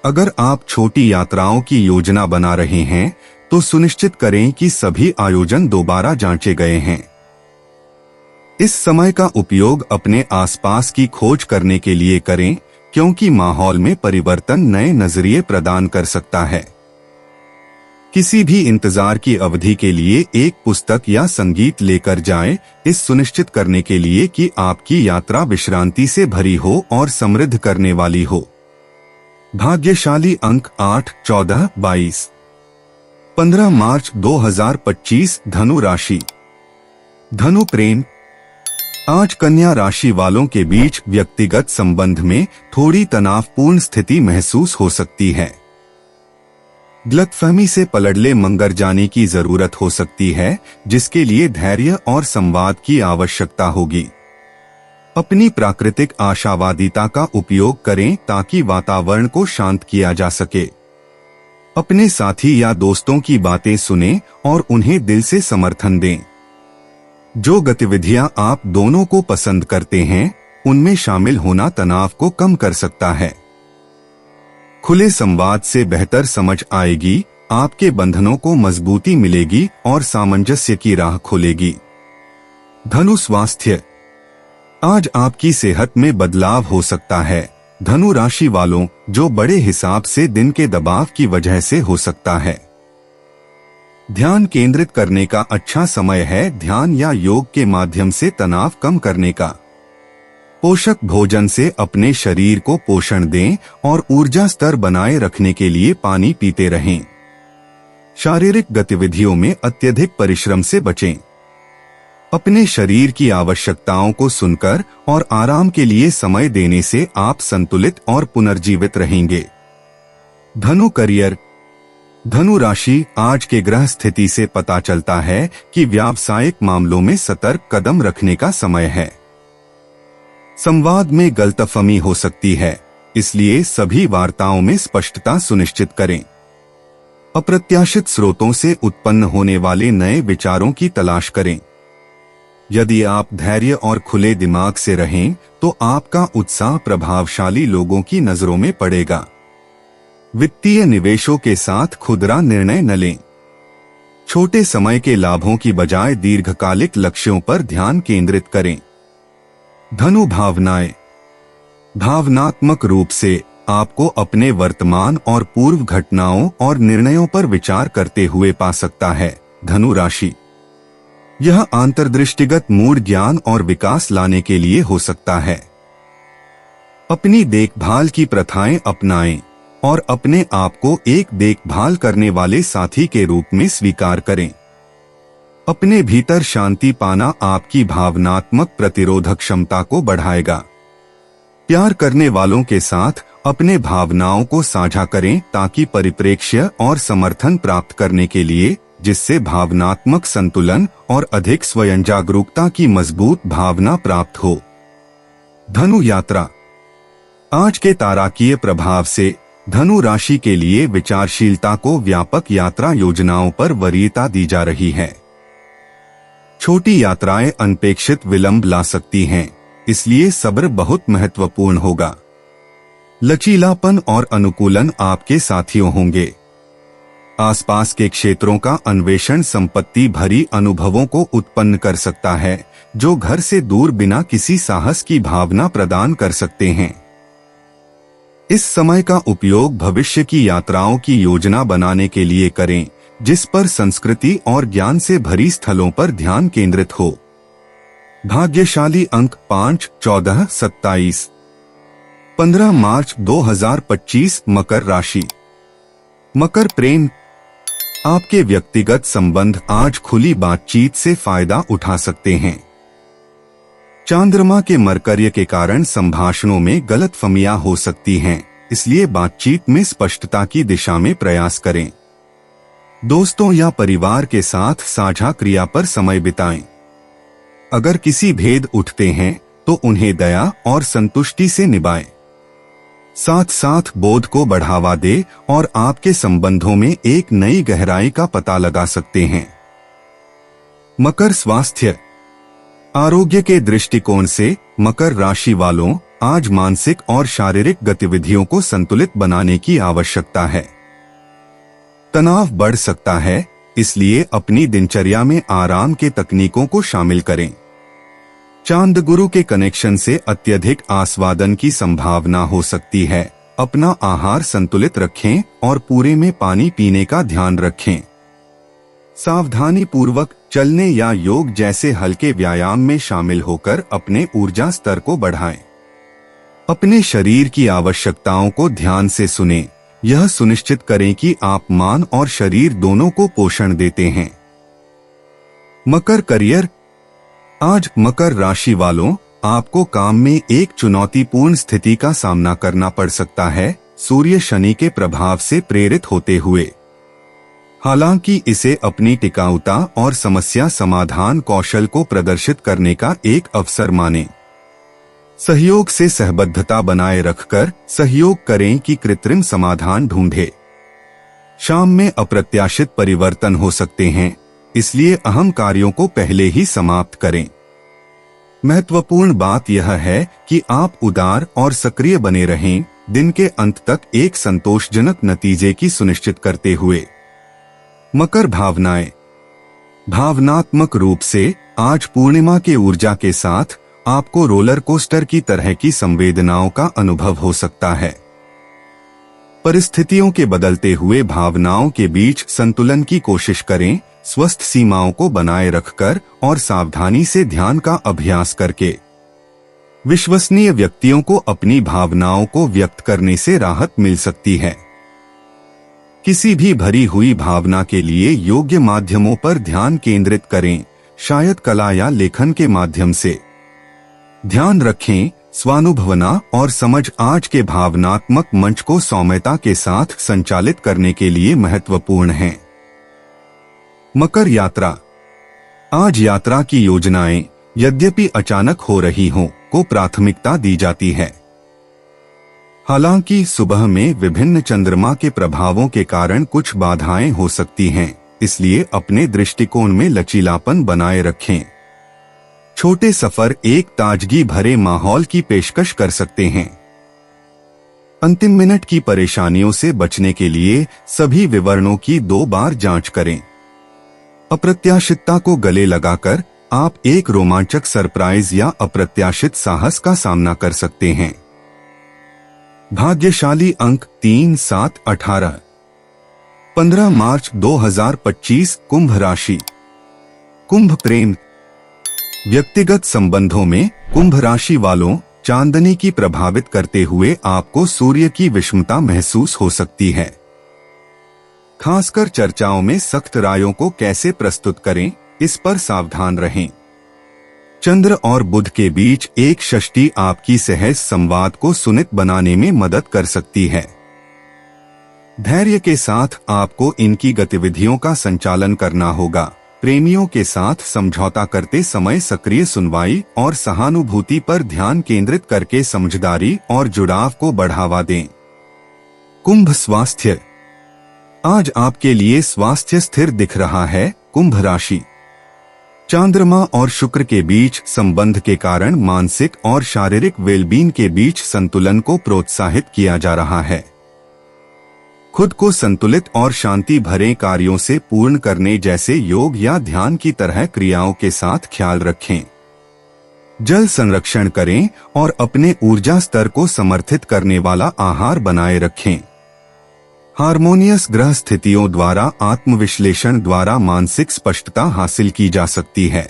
Speaker 2: अगर आप छोटी यात्राओं की योजना बना रहे हैं तो सुनिश्चित करें कि सभी आयोजन दोबारा जांचे गए हैं। इस समय का उपयोग अपने आसपास की खोज करने के लिए करें, क्योंकि माहौल में परिवर्तन नए नजरिए प्रदान कर सकता है। किसी भी इंतजार की अवधि के लिए एक पुस्तक या संगीत लेकर जाएं, इस सुनिश्चित करने के लिए कि आपकी यात्रा विश्रांति से भरी हो और समृद्ध करने वाली हो। भाग्यशाली अंक 8, 14, 22। 15 मार्च 2025 धनु राशि। धनु प्रेम। आज कन्या राशि वालों के बीच व्यक्तिगत संबंध में थोड़ी तनावपूर्ण स्थिति महसूस हो सकती है। गलतफहमी से पलड़े मंगर जाने की जरूरत हो सकती है, जिसके लिए धैर्य और संवाद की आवश्यकता होगी। अपनी प्राकृतिक आशावादिता का उपयोग करें ताकि वातावरण को शांत किया जा सके। अपने साथी या दोस्तों की बातें सुनें और उन्हें दिल से समर्थन दें। जो गतिविधियां आप दोनों को पसंद करते हैं, उनमें शामिल होना तनाव को कम कर सकता है। खुले संवाद से बेहतर समझ आएगी, आपके बंधनों को मजबूती मिलेगी और सामंजस्य की राह खुलेगी। धनु स्वास्थ्य। आज आपकी सेहत में बदलाव हो सकता है। धनु राशि वालों, जो बड़े हिसाब से दिन के दबाव की वजह से हो सकता है। ध्यान केंद्रित करने का अच्छा समय है। ध्यान या योग के माध्यम से तनाव कम करने का। पोषक भोजन से अपने शरीर को पोषण दें और ऊर्जा स्तर बनाए रखने के लिए पानी पीते रहें। शारीरिक गतिविधियों में अत्यधिक परिश्रम से बचें। अपने शरीर की आवश्यकताओं को सुनकर और आराम के लिए समय देने से आप संतुलित और पुनर्जीवित रहेंगे। धनु करियर। धनु राशि, आज के ग्रह स्थिति से पता चलता है कि व्यावसायिक मामलों में सतर्क कदम रखने का समय है। संवाद में गलतफहमी हो सकती है, इसलिए सभी वार्ताओं में स्पष्टता सुनिश्चित करें। अप्रत्याशित स्रोतों से उत्पन्न होने वाले नए विचारों की तलाश करें। यदि आप धैर्य और खुले दिमाग से रहें तो आपका उत्साह प्रभावशाली लोगों की नजरों में पड़ेगा। वित्तीय निवेशों के साथ खुदरा निर्णय न लें। छोटे समय के लाभों की बजाय दीर्घकालिक लक्ष्यों पर ध्यान केंद्रित करें। धनु भावनाएं। भावनात्मक रूप से आपको अपने वर्तमान और पूर्व घटनाओं और निर्णयों पर विचार करते हुए पा सकता है। धनु राशि, यह अंतर्दृष्टिगत मूड ज्ञान और विकास लाने के लिए हो सकता है। अपनी देखभाल की प्रथाएं अपनाएं और अपने आप को एक देखभाल करने वाले साथी के रूप में स्वीकार करें। अपने भीतर शांति पाना आपकी भावनात्मक प्रतिरोधक क्षमता को बढ़ाएगा। प्यार करने वालों के साथ अपने भावनाओं को साझा करें ताकि परिप्रेक्ष्य और समर्थन प्राप्त करने के लिए, जिससे भावनात्मक संतुलन और अधिक स्वयं जागरूकता की मजबूत भावना प्राप्त हो। धनु यात्रा। आज के ताराकीय प्रभाव से धनु राशि के लिए विचारशीलता को व्यापक यात्रा योजनाओं पर वरीयता दी जा रही है। छोटी यात्राएं अनपेक्षित विलंब ला सकती हैं, इसलिए सब्र बहुत महत्वपूर्ण होगा। लचीलापन और अनुकूलन आपके साथियों होंगे। आसपास के क्षेत्रों का अन्वेषण संपत्ति भरी अनुभवों को उत्पन्न कर सकता है, जो घर से दूर बिना किसी साहस की भावना प्रदान कर सकते हैं। इस समय का उपयोग भविष्य की यात्राओं की योजना बनाने के लिए करें, जिस पर संस्कृति और ज्ञान से भरी स्थलों पर ध्यान केंद्रित हो। भाग्यशाली अंक 5, 14, 27। 15 मार्च 2025 मकर राशि। मकर प्रेम। आपके व्यक्तिगत संबंध आज खुली बातचीत से फायदा उठा सकते हैं। चंद्रमा के मरकर्य के कारण संभाषणों में गलतफहमियां हो सकती हैं, इसलिए बातचीत में स्पष्टता की दिशा में प्रयास करें। दोस्तों या परिवार के साथ साझा क्रिया पर समय बिताएं। अगर किसी भेद उठते हैं तो उन्हें दया और संतुष्टि से निभाएं। साथ साथ बोध को बढ़ावा दे और आपके संबंधों में एक नई गहराई का पता लगा सकते हैं। मकर स्वास्थ्य। आरोग्य के दृष्टिकोण से मकर राशि वालों आज मानसिक और शारीरिक गतिविधियों को संतुलित बनाने की आवश्यकता है। तनाव बढ़ सकता है, इसलिए अपनी दिनचर्या में आराम के तकनीकों को शामिल करें। चांद गुरु के कनेक्शन से अत्यधिक आस्वादन की संभावना हो सकती है। अपना आहार संतुलित रखें और पूरे में पानी पीने का ध्यान रखें। सावधानी पूर्वक चलने या योग जैसे हल्के व्यायाम में शामिल होकर अपने ऊर्जा स्तर को बढ़ाएं। अपने शरीर की आवश्यकताओं को ध्यान से सुनें। यह सुनिश्चित करें कि आप मन और शरीर दोनों को पोषण देते हैं। मकर करियर। आज मकर राशि वालों आपको काम में एक चुनौतीपूर्ण स्थिति का सामना करना पड़ सकता है, सूर्य शनि के प्रभाव से प्रेरित होते हुए। हालांकि इसे अपनी टिकाऊता और समस्या समाधान कौशल को प्रदर्शित करने का एक अवसर मानें। सहयोग से सहबद्धता बनाए रखकर सहयोग करें कि कृत्रिम समाधान ढूंढे। शाम में अप्रत्याशित परिवर्तन हो सकते हैं, इसलिए अहम कार्यों को पहले ही समाप्त करें। महत्वपूर्ण बात यह है कि आप उदार और सक्रिय बने रहें, दिन के अंत तक एक संतोषजनक नतीजे की सुनिश्चित करते हुए। मकर भावनाएं। भावनात्मक रूप से आज पूर्णिमा के ऊर्जा के साथ आपको रोलर कोस्टर की तरह की संवेदनाओं का अनुभव हो सकता है। परिस्थितियों के बदलते हुए भावनाओं के बीच संतुलन की कोशिश करें, स्वस्थ सीमाओं को बनाए रखकर और सावधानी से ध्यान का अभ्यास करके। विश्वसनीय व्यक्तियों को अपनी भावनाओं को व्यक्त करने से राहत मिल सकती है। किसी भी भरी हुई भावना के लिए योग्य माध्यमों पर ध्यान केंद्रित करें, शायद कला या लेखन के माध्यम से। ध्यान रखें, स्वानुभवना और समझ आज के भावनात्मक मंच को सौम्यता के साथ संचालित करने के लिए महत्वपूर्ण है। मकर यात्रा। आज यात्रा की योजनाएं, यद्यपि अचानक हो रही हों, को प्राथमिकता दी जाती है। हालांकि सुबह में विभिन्न चंद्रमा के प्रभावों के कारण कुछ बाधाएं हो सकती हैं, इसलिए अपने दृष्टिकोण में लचीलापन बनाए रखें। छोटे सफर एक ताजगी भरे माहौल की पेशकश कर सकते हैं। अंतिम मिनट की परेशानियों से बचने के लिए सभी विवरणों की 2 बार जांच करें। अप्रत्याशितता को गले लगाकर आप एक रोमांचक सरप्राइज या अप्रत्याशित साहस का सामना कर सकते हैं। भाग्यशाली अंक 3, 7, 18। 15 मार्च 2025 कुंभ राशि। कुंभ प्रेम। व्यक्तिगत संबंधों में कुंभ राशि वालों चांदनी की प्रभावित करते हुए आपको सूर्य की विषमता महसूस हो सकती है। खासकर चर्चाओं में सख्त रायों को कैसे प्रस्तुत करें, इस पर सावधान रहें। चंद्र और बुध के बीच एक षष्ठी आपकी सहज संवाद को सुनित बनाने में मदद कर सकती है। धैर्य के साथ आपको इनकी गतिविधियों का संचालन करना होगा। प्रेमियों के साथ समझौता करते समय सक्रिय सुनवाई और सहानुभूति पर ध्यान केंद्रित करके समझदारी और जुड़ाव को बढ़ावा दें। कुंभ स्वास्थ्य। आज आपके लिए स्वास्थ्य स्थिर दिख रहा है, कुंभ राशि। चंद्रमा और शुक्र के बीच संबंध के कारण मानसिक और शारीरिक वेलबींग के बीच संतुलन को प्रोत्साहित किया जा रहा है। खुद को संतुलित और शांति भरे कार्यों से पूर्ण करने जैसे योग या ध्यान की तरह क्रियाओं के साथ ख्याल रखें। जल संरक्षण करें और अपने ऊर्जा स्तर को समर्थित करने वाला आहार बनाए रखें। हार्मोनियस ग्रह स्थितियों द्वारा आत्मविश्लेषण द्वारा मानसिक स्पष्टता हासिल की जा सकती है।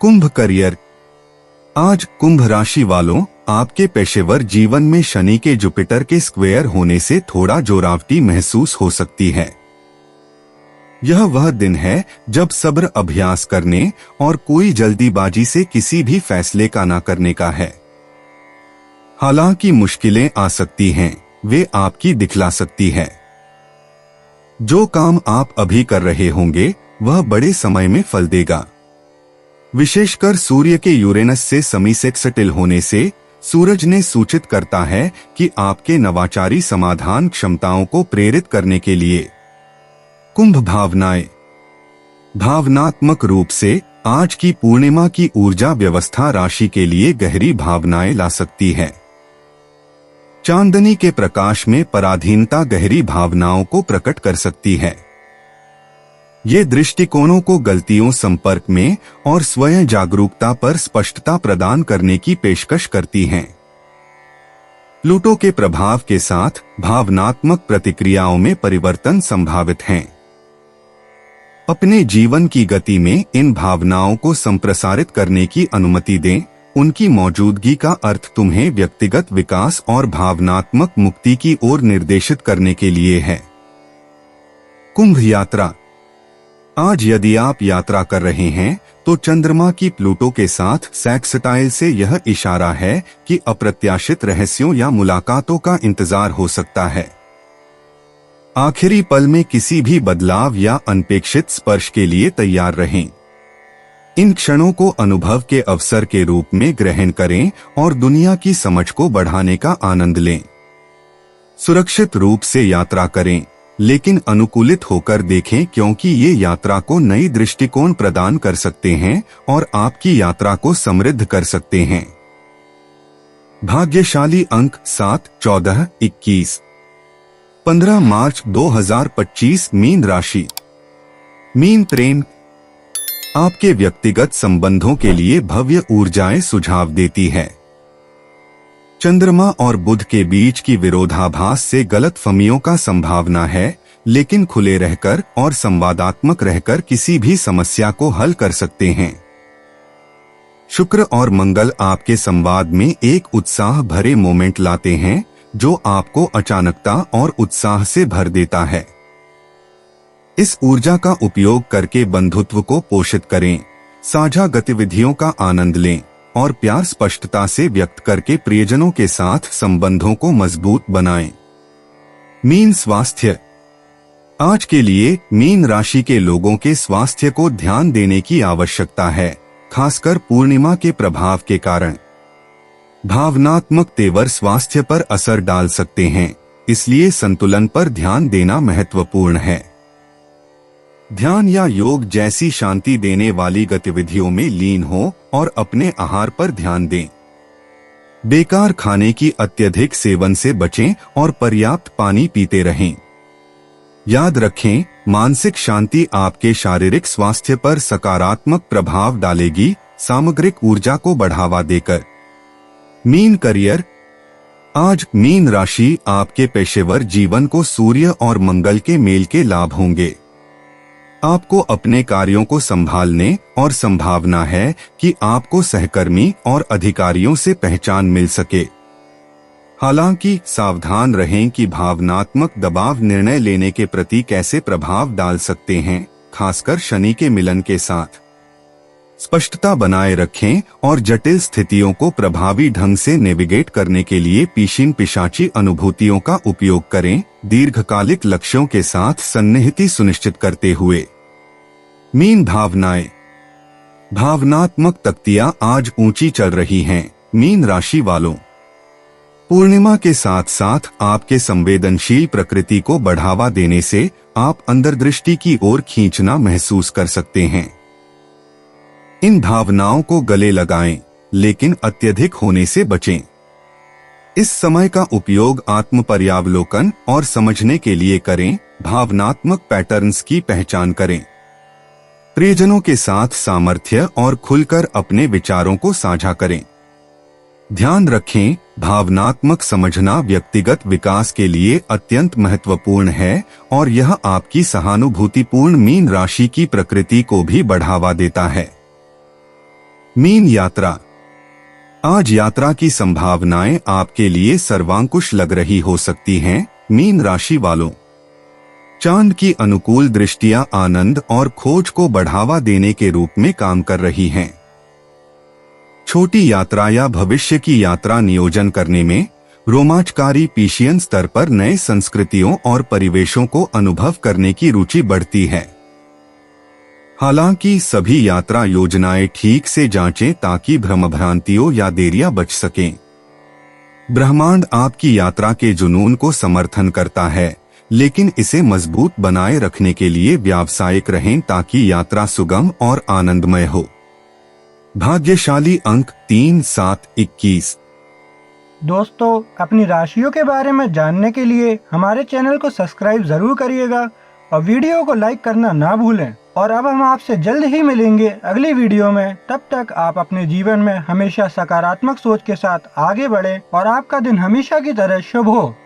Speaker 2: कुंभ करियर। आज कुंभ राशि वालों आपके पेशेवर जीवन में शनि के जुपिटर के स्क्वेयर होने से थोड़ा जोरावटी महसूस हो सकती है। यह वह दिन है जब सब्र अभ्यास करने और कोई जल्दीबाजी से किसी भी फैसले का न करने का है। हालांकि मुश्किलें आ सकती हैं, वे आपकी दिखला सकती है। जो काम आप अभी कर रहे होंगे वह बड़े समय में फल देगा। विशेषकर सूर्य के यूरेनस से समीसेक्सटिल होने से सूरज ने सूचित करता है कि आपके नवाचारी समाधान क्षमताओं को प्रेरित करने के लिए। कुंभ भावनाएं। भावनात्मक रूप से आज की पूर्णिमा की ऊर्जा व्यवस्था राशि के लिए गहरी भावनाएं ला सकती है। चांदनी के प्रकाश में पराधीनता गहरी भावनाओं को प्रकट कर सकती है। ये दृष्टिकोणों को गलतियों, संपर्क में और स्वयं जागरूकता पर स्पष्टता प्रदान करने की पेशकश करती हैं। प्लूटो के प्रभाव के साथ भावनात्मक प्रतिक्रियाओं में परिवर्तन संभावित हैं। अपने जीवन की गति में इन भावनाओं को संप्रसारित करने की अनुमति दें। उनकी मौजूदगी का अर्थ तुम्हें व्यक्तिगत विकास और भावनात्मक मुक्ति की ओर निर्देशित करने के लिए है। कुंभ यात्रा। आज यदि आप यात्रा कर रहे हैं तो चंद्रमा की प्लूटो के साथ सेक्सटाइल से यह इशारा है कि अप्रत्याशित रहस्यों या मुलाकातों का इंतजार हो सकता है। आखिरी पल में किसी भी बदलाव या अनपेक्षित स्पर्श के लिए तैयार रहें। इन क्षणों को अनुभव के अवसर के रूप में ग्रहण करें और दुनिया की समझ को बढ़ाने का आनंद लें। सुरक्षित रूप से यात्रा करें, लेकिन अनुकूलित होकर देखें, क्योंकि ये यात्रा को नई दृष्टिकोण प्रदान कर सकते हैं और आपकी यात्रा को समृद्ध कर सकते हैं। भाग्यशाली अंक 7, 14, 21। 15 मार्च 2025 मीन राशि। मीन प्रेम। आपके व्यक्तिगत संबंधों के लिए भव्य ऊर्जाएं सुझाव देती है। चंद्रमा और बुध के बीच की विरोधाभास से गलतफहमियों का संभावना है, लेकिन खुले रहकर और संवादात्मक रहकर किसी भी समस्या को हल कर सकते हैं। शुक्र और मंगल आपके संवाद में एक उत्साह भरे मोमेंट लाते हैं जो आपको अचानकता और उत्साह से भर देता है। इस ऊर्जा का उपयोग करके बंधुत्व को पोषित करें, साझा गतिविधियों का आनंद लें और प्यार स्पष्टता से व्यक्त करके प्रियजनों के साथ संबंधों को मजबूत बनाएं। मीन स्वास्थ्य। आज के लिए मीन राशि के लोगों के स्वास्थ्य को ध्यान देने की आवश्यकता है, खासकर पूर्णिमा के प्रभाव के कारण। भावनात्मक तेवर स्वास्थ्य पर असर डाल सकते हैं, इसलिए संतुलन पर ध्यान देना महत्वपूर्ण है। ध्यान या योग जैसी शांति देने वाली गतिविधियों में लीन हो और अपने आहार पर ध्यान दें। बेकार खाने की अत्यधिक सेवन से बचें और पर्याप्त पानी पीते रहें। याद रखें, मानसिक शांति आपके शारीरिक स्वास्थ्य पर सकारात्मक प्रभाव डालेगी, सामग्रिक ऊर्जा को बढ़ावा देकर। Mean career. आज मीन राशि आपके पेशेवर जीवन को सूर्य और मंगल के मेल के लाभ होंगे। आपको अपने कार्यों को संभालने और संभावना है कि आपको सहकर्मी और अधिकारियों से पहचान मिल सके। हालांकि सावधान रहें कि भावनात्मक दबाव निर्णय लेने के प्रति कैसे प्रभाव डाल सकते हैं, खासकर शनि के मिलन के साथ। स्पष्टता बनाए रखें और जटिल स्थितियों को प्रभावी ढंग से नेविगेट करने के लिए पीछीन पिशाची अनुभूतियों का उपयोग करें, दीर्घकालिक लक्ष्यों के साथ सन्निहिति सुनिश्चित करते हुए। मीन भावनाएं। भावनात्मक तख्तियां आज ऊंची चल रही हैं, मीन राशि वालों। पूर्णिमा के साथ साथ आपके संवेदनशील प्रकृति को बढ़ावा देने से आप अंतर्दृष्टि की ओर खींचना महसूस कर सकते हैं। इन भावनाओं को गले लगाएं, लेकिन अत्यधिक होने से बचें। इस समय का उपयोग आत्म पर्यावलोकन और समझने के लिए करें, भावनात्मक पैटर्न्स की पहचान करें। प्रियजनों के साथ सामर्थ्य और खुलकर अपने विचारों को साझा करें। ध्यान रखें, भावनात्मक समझना व्यक्तिगत विकास के लिए अत्यंत महत्वपूर्ण है और यह आपकी सहानुभूतिपूर्ण मीन राशि की प्रकृति को भी बढ़ावा देता है। मीन यात्रा। आज यात्रा की संभावनाएं आपके लिए सर्वांकुश लग रही हो सकती हैं, मीन राशि वालों। चांद की अनुकूल दृष्टियां आनंद और खोज को बढ़ावा देने के रूप में काम कर रही हैं। छोटी यात्रा या भविष्य की यात्रा नियोजन करने में रोमांचकारी पीशियन स्तर पर नए संस्कृतियों और परिवेशों को अनुभव करने की रुचि बढ़ती है। हालांकि सभी यात्रा योजनाएं ठीक से जांचें ताकि भ्रमभ्रांतियों या देरियां बच सकें। ब्रह्मांड आपकी यात्रा के जुनून को समर्थन करता है, लेकिन इसे मजबूत बनाए रखने के लिए व्यावसायिक रहें ताकि यात्रा सुगम और आनंदमय हो। भाग्यशाली अंक 3, 7, 21।
Speaker 1: दोस्तों, अपनी राशियों के बारे में जानने के लिए हमारे चैनल को सब्सक्राइब जरूर करिएगा और वीडियो को लाइक करना ना भूलें। और अब हम आपसे जल्द ही मिलेंगे अगली वीडियो में। तब तक आप अपने जीवन में हमेशा सकारात्मक सोच के साथ आगे बढ़ें और आपका दिन हमेशा की तरह शुभ हो।